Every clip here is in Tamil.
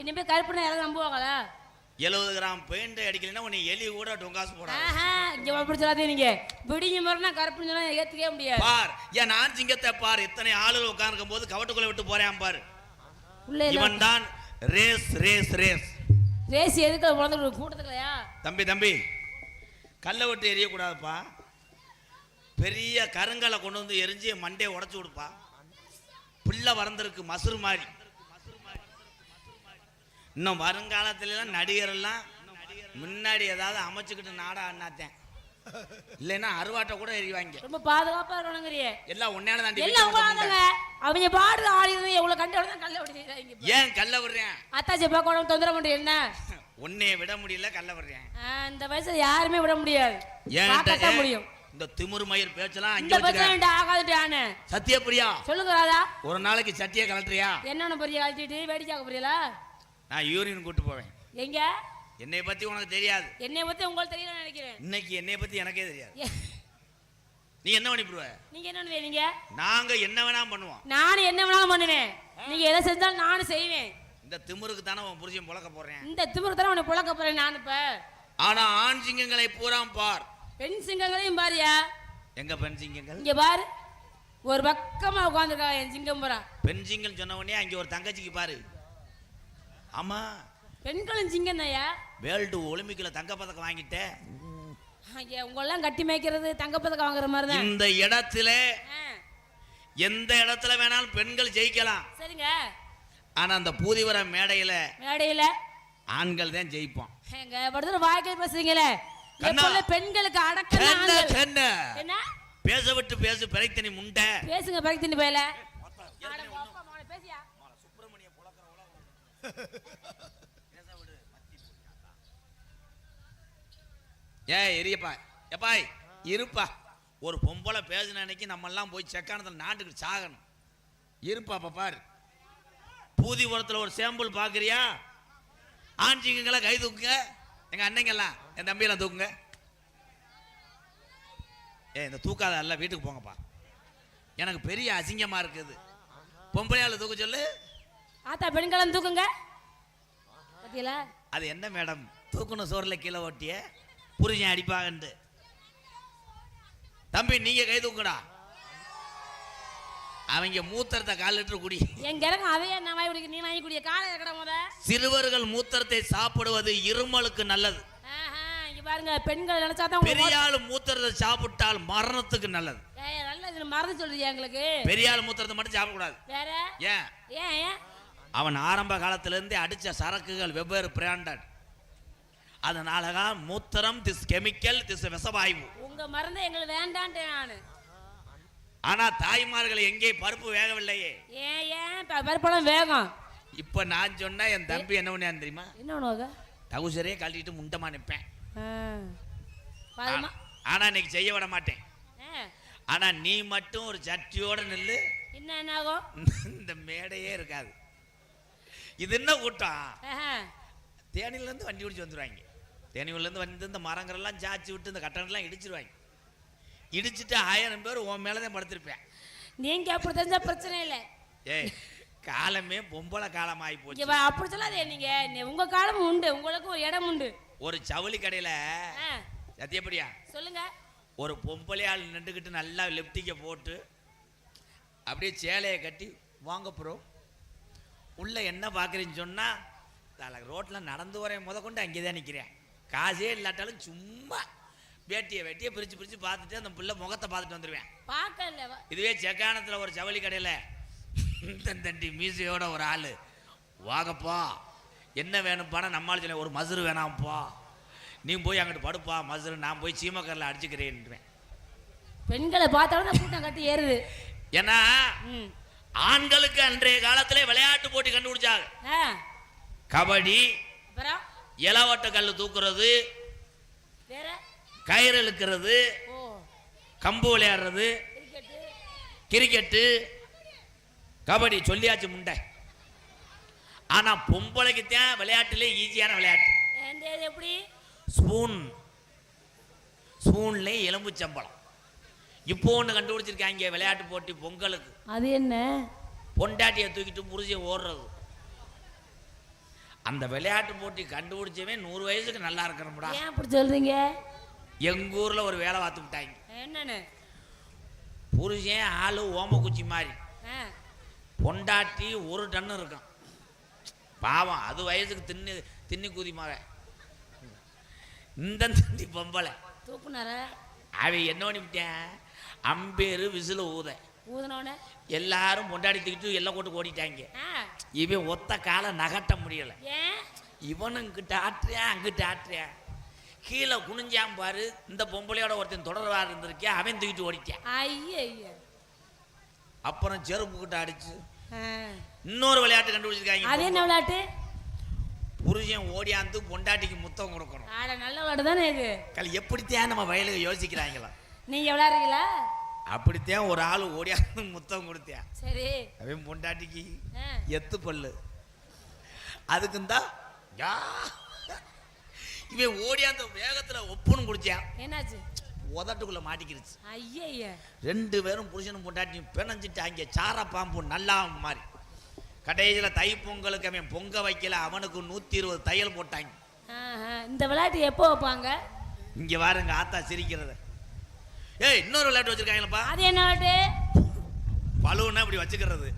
இனிமே கருப்புனா யாராவது நம்புவாங்களா? 70 கிராம் பெயிண்ட் அடிக்கலைன்னா உன்னை எலி கூட டொங்காசு போட. இங்க அப்படி சொல்லாதே நீங்க. விடிஞ்ச மாதிரினா கருப்புன்னு சொன்னா ஏத்துக்கவே முடியாது. பார் ஏன் நான் சிங்கத்தை பார், எத்தனை ஆளுகள் உட்கார்ந்துருக்கும் போது கவட்டுக்குள்ள விட்டு போறேன் பாரு. இவன் தான் ரேஸ் ரேஸ் ரேஸ் ரேஸ் எதுக்கு உலகத்துல கூட்டத்துலயா? தம்பி கல்லை விட்டு எரியக்கூடாதுப்பா. பெரிய கருங்கலை கொண்டு வந்து எரிஞ்சு மண்டையை உடச்சு விடுப்பா. பிள்ளை வறந்திருக்கு மசுறு மாதிரி. இன்னும் வருங்காலத்துல நடிகர் எல்லாம் முன்னாடி ஏதாவது அமைச்சுக்கிட்டு நாடா அண்ணாத்தேன், இல்லைன்னா அருவாட்டை கூட எறிவாங்க. ரொம்ப பாதுகாப்பா இருக்கணுங்கிறிய. எல்லாம் உன்னையால தாண்டி அவங்க பாடுற ஆளி எவ்வளவு கண்டோட கல்ல விடுறீங்க. ஏன் கல்ல விடுறேன்? அத்தாச்சி பார்க்க தொந்தரவு பண்றேன் என்ன? உன்னைய விட முடியல, கல்ல விடுறேன். இந்த வயசுல யாருமே விட முடியாது. ஏன் முடியும்? இந்த திமிரு மயிர் பேச்செல்லாம் அங்க வச்சுக்க. ஆகாதுட்டானே சத்தியப்பிரியா சொல்லுங்க ராதா. ஒரு நாளைக்கு சட்டியை கலட்டுறியா? என்னென்ன பெரிய கழட்டிட்டு வேடிக்காக்க புரியல. நான் யூரின் கூட்டு போவேன். எங்க? என்னை பத்தி உனக்கு தெரியாது. என்னை பத்தி உங்களுக்கு தெரியல நினைக்கிறேன். இன்னைக்கு என்னை பத்தி எனக்கே தெரியாது. நீ என்ன பண்ணிடுவ? நீங்க என்ன பண்ணுவீங்க? நாங்க என்ன வேணா பண்ணுவோம். நானும் என்ன வேணாலும் பண்ணுவேன். நீங்க எதை செஞ்சாலும் நானும் செய்வேன். இந்த திமிருக்கு தானே உன் புருஷன் புழக்க போறேன். இந்த திமிருக்கு தானே உன்னை புழக்க போறேன் நான் இப்ப. ஆனா ஆண் சிங்கங்களை பூரா பார், பெண் சிங்கங்களையும் பாரியா. எங்க பெண் சிங்கங்கள்? இங்க பாரு, ஒரு பக்கமா உட்காந்துருக்கா என் சிங்கம் பூரா. பெண் சிங்கம் சொன்ன உடனே அங்க ஒரு தங்கச்சிக்கு பாரு. ஆமா, பெண்களும் சிங்கம் தான்யா. வேர்ல்டு ஒலிம்பிக்ல தங்க பதக்கம் வாங்கிட்டேன். உங்களெல்லாம் கட்டி மேய்க்கிறது தங்க பதக்கம் வாங்குற மாதிரி தான். இந்த இடத்துல எந்த இடத்துல வேணாலும் பெண்கள் ஜெயிக்கலாம். சரிங்க. ஆனா அந்த பூதிவர மேடையில ஆண்கள் தான் ஜெயிப்போம். எங்க படுத்துற வாய்க்கை பேசுறீங்களே, எப்பொழுது பெண்களுக்கு அடக்கம். என்ன பேச விட்டு பேசு பிறைத்தனி முண்டை. பேசுங்க பிறைத்தனி பேல. பேசியா சுப்பிரமணிய புலக்கற உலகம். பேச விடு பத்தி போட்டாங்க. ஏய் எரியப்பா, எப்பாய் இருப்பா. ஒரு பொம்பளை பேசுன அன்னைக்கு நம்ம எல்லாம் போய் செக்கானத்துல நாட்டுக்கு சாகணும். இருப்பா பாரு. பூதிபுரத்தில் ஒரு சேம்பிள் பார்க்குறியா? ஆண் சிங்கங்களை கை தூக்குங்க. எங்கள் அன்னைங்கெல்லாம் என் தம்பியெல்லாம் தூக்குங்க. இந்த தூக்காத எல்லாம் வீட்டுக்கு போங்கப்பா. எனக்கு பெரிய அசிங்கமாக இருக்குது. பொம்பளையால் தூக்க சொல்லு. ஆத்தா பெண்களும் தூக்குங்க. அது என்ன மேடம் தூக்கணும் சோறில் கீழே ஓட்டிய புரிஞ்சேன் அடிப்பாங்கன்ட்டு. தம்பி நீங்க கை தூக்குடா. அவங்க மூத்திரத்தை 1/4 லிட்டர் குடி. எங்க இறங்க அதையே நான் வாய் குடிக்க. நீ வாங்கி குடிய காலை இறக்கடா முத. சிறுவர்கள் மூத்திரத்தை சாப்பிடுவது இருமலுக்கு நல்லது. இங்க பாருங்க, பெண்கள் நினைச்சா தான். பெரிய ஆளு மூத்திரத்தை சாப்பிட்டால் மரணத்துக்கு நல்லது. நல்லது மறந்து சொல்றீங்க எங்களுக்கு. பெரிய ஆளு மூத்திரத்தை மட்டும் சாப்பிட கூடாது. வேற ஏன்? ஏன்? அவன் ஆரம்ப காலத்துல இருந்தே அடிச்ச சரக்குகள் வெவ்வேறு பிராண்டட். அதனாலதான் மூத்திரம் திஸ் கெமிக்கல் திஸ் விஷவாயு. உங்க மருந்து எங்களுக்கு வேண்டான்ட்டேன் நானு. ஆனா தாய்மார்கள் எங்கே பருப்பு வேகவில்லையே. ஏன் பருப்பெல்லாம் வேகம். இப்ப நான் சொன்னா என் தம்பி என்ன பண்ண தெரியுமா? என்ன பண்ணுவாங்க? டவுசரே கழட்டிட்டு முண்டமா நிற்பேன். ஆனா இன்னைக்கு செய்ய விட மாட்டேன். ஆனா நீ மட்டும் ஒரு சட்டியோட நில்லு. என்ன ஆகும்? இந்த மேடையே இருக்காது. இது என்ன கூட்டம்? தேனியில இருந்து வண்டி பிடிச்சி வந்துருவாங்க. தேனியில இருந்து வந்து இந்த மரங்கள்லாம் சாச்சி விட்டு இந்த கட்டணம்லாம் இடிச்சிருவாங்க. இடிச்சுட்டு 1000 பேர் உன் மேலதான் படுத்திருப்பேன். நீங்க அப்படி தெரிஞ்சா பிரச்சனை இல்லை. காலமே பொம்பளை காலம் ஆகி போச்சு. அப்படி சொல்லாதே. நீங்க உங்க காலம் உண்டு, உங்களுக்கு ஒரு இடம் உண்டு. ஒரு ஜவுளி கடையில சத்தியப்படியா சொல்லுங்க, ஒரு பொம்பளையாள் நின்றுக்கிட்டு நல்லா லிப்டிக்க போட்டு அப்படியே சேலையை கட்டி வாங்க ப்ரோ உள்ள என்ன பாக்குறீன்னு சொன்னா, ரோட்ல நடந்து வரேன் முத கொண்டு அங்கேதான் நிக்கிறேன். காசே இல்லாட்டாலும் சும்மா வேட்டியை பிரிச்சு பார்த்துட்டு அந்த பிள்ளை முகத்தை பார்த்துட்டு வந்துருவேன். இதுவே செக்கானத்துல ஒரு ஜவுளி கடையில தண்டி மீசையோட ஒரு ஆளு வாங்கப்பா என்ன வேணும்ப்பானா நம்மளால சொல்ல ஒரு மசுறு வேணாம்ப்பா, நீ போய் அங்கிட்டு படுப்பா மசுறு, நான் போய் சீமக்கரில் அடிச்சுக்கிறேன். பெண்களை பார்த்தாலும் கூட்டம் கட்டி ஏறுது. ஏன்னா ஆண்களுக்கு அன்றைய காலத்திலே விளையாட்டு போட்டி கண்டுபிடிச்சாங்க. கபடி, இலவட்ட கல் தூக்குறது, கயிறு இழுக்கிறது, கம்பு விளையாடுறது, கிரிக்கெட்டு, கபடி சொல்லியாச்சு முண்டை. ஆனா பொம்பளைக்கு தான் விளையாட்டுல ஈஸியான விளையாட்டு. எப்படி? ஸ்பூன்ல எலும்பு சம்பளம். இப்போ ஒன்று கண்டுபிடிச்சிருக்காங்க விளையாட்டு போட்டி பொங்கலுக்கு. அது என்ன? பொண்டாட்டியை தூக்கிட்டு புரிஞ்ச ஓடுறது. அந்த விளையாட்டு போட்டி கண்டுபிடிச்சவே 100 வயசுக்கு நல்லா இருக்கணும்டா. ஏன் அப்படி சொல்றீங்க? எங்க ஊர்ல ஒரு வேலை பார்த்து விட்டாங்க. என்னன்னு? புருஷன் ஆளு ஓமக்குச்சி மாதிரி, பொண்டாட்டி 1 டன் இருக்கும். பாவம், அது வயசுக்கு தின்னி கூதி மகன். இந்த தண்டி பொம்பளை தூக்குனார அவ என்ன பண்ணிவிட்டேன், அம்பேரு விசில ஊதனோட எல்லாரும் பொண்டாடி தூக்கிட்டு எல்லாம் போட்டு ஓடிட்டாங்க. இவன் ஒத்த காலை நகட்ட முடியல. இவனும் இங்கிட்ட ஆட்டுறியா அங்கிட்ட ஆட்டுறியா, கீழே குனிஞ்சாம் பாரு. இந்த பொம்பளையோட ஒருத்தன் தொடர்வா இருந்திருக்கேன், அவன் தூக்கிட்டு ஓடிட்டான். அப்புறம் செருப்பு கிட்ட அடிச்சு இன்னொரு விளையாட்டு கண்டுபிடிச்சிருக்காங்க. அது என்ன விளையாட்டு? புருஷன் ஓடியாந்து பொண்டாட்டிக்கு முத்தம் கொடுக்கணும். நல்ல விளையாட்டு தானே இது. எப்படித்தான் நம்ம வயலுக்கு யோசிக்கிறாங்களா? நீங்க விளையாடுறீங்களா? அப்படித்தான் ஒரு ஆளு ஓடியாந்து முத்தம் கொடுத்தேன். சரி, அவன் பொண்டாட்டிக்கு எத்து பல்லு. அதுக்குந்தா இவன் ஓடியாந்த வேகத்துல ஒப்புன்னு குடிச்சான். என்னாச்சு? உதட்டுக்குள்ள மாட்டிக்கிருச்சு. ஐயா, 2 பேரும் புருஷனும் பொண்டாட்டியும் பிணைஞ்சிட்டாங்க. சார பாம்பு நல்லா மாதிரி. கடைசியில் தை பொங்கலுக்கு அவன் பொங்க வைக்கல, அவனுக்கு 120 தையல் போட்டாங்க. இந்த விளையாட்டு எப்போ வைப்பாங்க? இங்க வாருங்க ஆத்தா சிரிக்கிறத. ஏய், இன்னொரு விளையாட்டு வச்சிருக்காங்களப்பா. அது என்ன விளையாட்டு? பலூனை இப்படி வச்சுக்கிறது.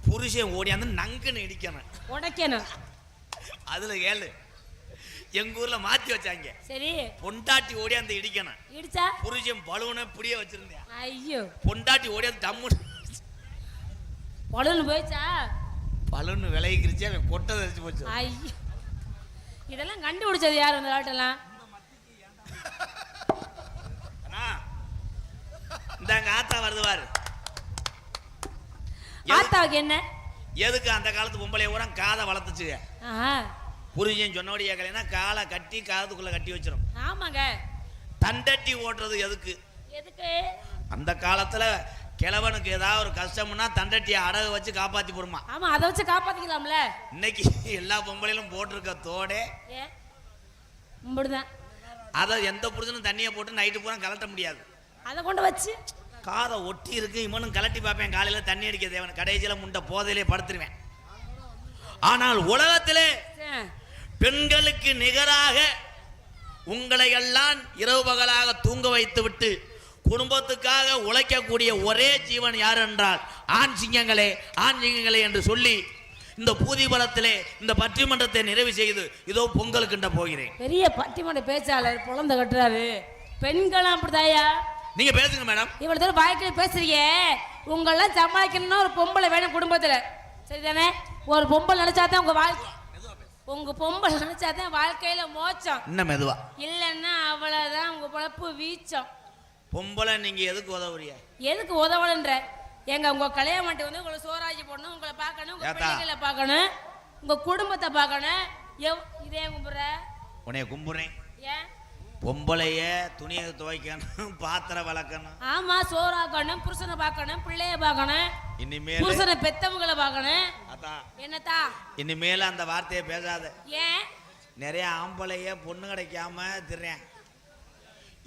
புருஷன் ஓடியாந்து நங்குன்னு இடிக்கணும், உடைக்கணும். அதுல ஏழு எங்க ஊர்ல மாத்தி வச்சாங்க. சரி, பொண்டாட்டி ஓடியாந்து இடிக்கணும். இடிச்சா புருஷன் பலூனை இப்படியே வச்சிருந்தேன். ஐயோ, பொண்டாட்டி ஓடியாந்து டம்மு பலூன் போயிச்சா? பலூன் விளையிக்கிருச்சு, அவன் கொட்டை தரிச்சு போச்சு. ஐயோ, இதெல்லாம் கண்டுபிடிச்சது யார் இந்த விளையாட்டெல்லாம்? இந்தாங்க ஆத்தா வருதுவாரு. ஆத்தாவுக்கு என்ன? எதுக்கு அந்த காலத்து பொம்பளைய ஊரம் காதை வளர்த்துச்சு. புரிஞ்சேன் சொன்னோட கேட்கலைன்னா காலை கட்டி காதுக்குள்ள கட்டி வச்சிரும். ஆமாங்க. தண்டட்டி ஓட்டுறது எதுக்கு? எதுக்கு? அந்த காலத்துல கிழவனுக்கு ஏதாவது ஒரு கஷ்டம்னா தண்டட்டியை அடகு வச்சு காப்பாத்தி போடுமா. ஆமா, அதை வச்சு காப்பாத்திக்கலாம்ல. இன்னைக்கு எல்லா பொம்பளையிலும் போட்டிருக்க தோடே இப்படிதான். அதை எந்த புருஷனும் தண்ணியை போட்டு நைட்டு பூரா கலட்ட முடியாது. அதை கொண்டு வச்சு காதை ஒட்டி இருக்கு. இவனும் கலட்டி பார்ப்பேன், காலையில தண்ணி அடிக்க தேவன், கடைசியில முண்டை போதையிலே படுத்துருவேன். ஆனால் உலகத்திலே பெண்களுக்கு நிகராக உங்களை எல்லாம் இரவு பகலாக தூங்க வைத்து விட்டு குடும்பத்துக்காக உழைக்கக்கூடிய ஒரே ஜீவன் யார் என்றால் ஆண் சிங்கங்களே, ஆண் சிங்கங்களே என்று சொல்லி இந்த பூதிபலத்திலே இந்த பட்டிமன்றத்தை நிறைவு செய்து இதோ பொங்கலுக்கு போகிறேன். பெரிய பட்டிமன்ற பேச்சாளர் பொழந்த கட்டுறாரு. பெண்கள் அப்படிதாயா? நீங்க பேசுங்க மேடம். இவ்வளவு தூரம் வாய்க்கு பேசுறீங்க. உங்களெல்லாம் சமாளிக்கணும்னா ஒரு பொம்பளை வேணும் குடும்பத்துல, சரிதானே? ஒரு பொம்பளை நினைச்சாதான் உங்க வாழ்க்கை, உங்க பொம்பளை நினைச்சாதான் வாழ்க்கையில மோச்சம். இன்னும் மெதுவா இல்லைன்னா அவ்வளவுதான் உங்க பொழப்பு வீச்சம். பொம்பளை நீங்க எதுக்கு உதவுறிய? எதுக்கு உதவலன்ற? எங்க உங்க கல்யாணம் பண்ணிட்டு வந்து உங்களை சோறாஜி போடணும், உங்களை பார்க்கணும், உங்க பிள்ளைகளை பார்க்கணும், உங்க குடும்பத்தை பார்க்கணும். இதே கும்புற உன்னைய கும்புறேன். ஏன்? பொம்பளைய துணியை துவைக்கணும், பாத்திரம் வளர்க்கணும். ஆமா, சோறாக்கணும், புருஷனை பார்க்கணும், பிள்ளைய பார்க்கணும், இனிமேல் புருஷனை பெத்தவங்களை பார்க்கணும். என்னத்தா இனிமேல அந்த வார்த்தையை பேசாத. ஏன்? நிறைய ஆம்பளைய பொண்ணு கிடைக்காம திர்றேன்.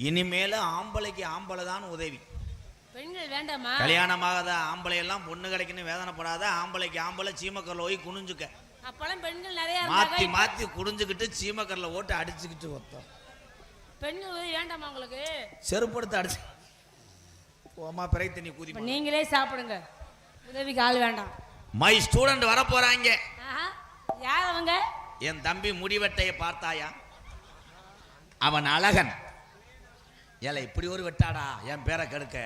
இனிமேல ஆம்பளைக்கு ஆம்பளை தான் உதவி. பெண்கள் வேண்டாமா? கல்யாணமாகாத ஆம்பளை எல்லாம் பொண்ணு கிடைக்கணும் வேதனைப்படாத. ஆம்பளைக்கு ஆம்பளை சீமக்கரில் போய் குனிஞ்சுக்க. அப்பெல்லாம் பெண்கள் நிறைய மாத்தி மாத்தி குடிஞ்சுக்கிட்டு சீமக்கரில் ஓட்டு அடிச்சுக்கிட்டு வந்தோம். பெண்கள் உதவி வேண்டாமா உங்களுக்கு? செருப்படுத்து அடிச்சு போமா, பிறை தண்ணி கூதி. நீங்களே சாப்பிடுங்க, உதவிக்கு ஆள் வேண்டாம். மை ஸ்டூடெண்ட் வர போறாங்க. யார் அவங்க? என் தம்பி முடிவெட்டையை பார்த்தாயா? அவன் அழகன். ஏல இப்படி ஒரு வெட்டாடா என் பேரை கெடுக்க.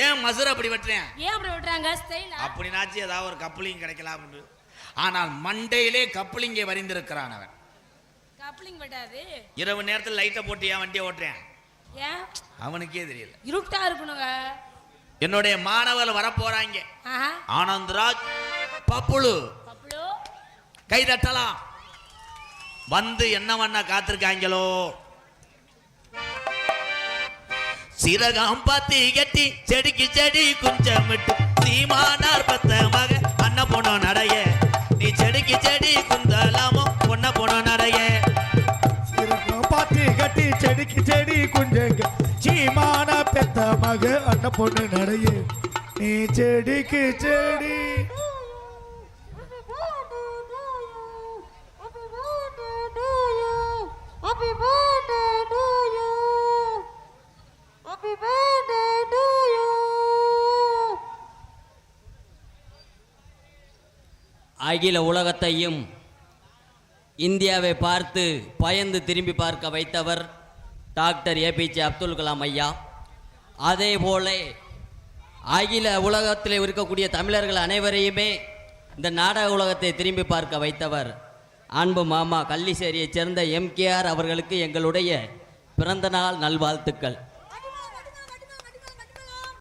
ஏன் மசுரை அப்படி வெட்டுறேன்? ஏன் அப்படி வெட்டுறாங்க? ஸ்டைலா? அப்படினாச்சு ஏதாவது ஒரு கப்ளிங் கிடைக்கலாம். ஆனால் மண்டையிலே கப்ளிங்கை வரிந்திருக்கிறான் அவன். கப்ளிங் வெட்டாது. இரவு நேரத்தில் லைட்டை போட்டு என் வண்டியை ஓட்டுறேன். ஏன்? அவனுக்கே தெரியல. இருட்டா இருக்கணுங்க. என்னுடைய மாணவர்கள் வர போறாங்க. ஆனந்த்ராஜ், பப்புளு, கை தட்டலாம். வந்து என்ன பண்ண காத்திருக்காங்களோ. சிறகாம் பாத்தி கட்டி செடிக்கு செடி குஞ்சமிட்டு சீமானார் பத்த மக அண்ண போனோ நடைய. நீ செடிக்கு செடி குந்தலாமோ பொண்ண போனோ நடைய. சிறகாம் பாத்தி கட்டி செடிக்கு செடி குஞ்சங்க சீமான பெத்த மக அண்ண பொண்ணு நடைய. நீ செடிக்கு செடி அகில உலகத்தையும் இந்தியாவை பார்த்து பயந்து திரும்பி பார்க்க வைத்தவர் டாக்டர் ஏபிஜே அப்துல் கலாம் ஐயா. அதே போல அகில உலகத்தில் இருக்கக்கூடிய தமிழர்கள் அனைவரையுமே இந்த நாடக உலகத்தை திரும்பி பார்க்க வைத்தவர் அன்பு மாமா கள்ளிசேரியைச் சேர்ந்த எம்கேஆர் அவர்களுக்கு எங்களுடைய பிறந்தநாள் நல்வாழ்த்துக்கள்.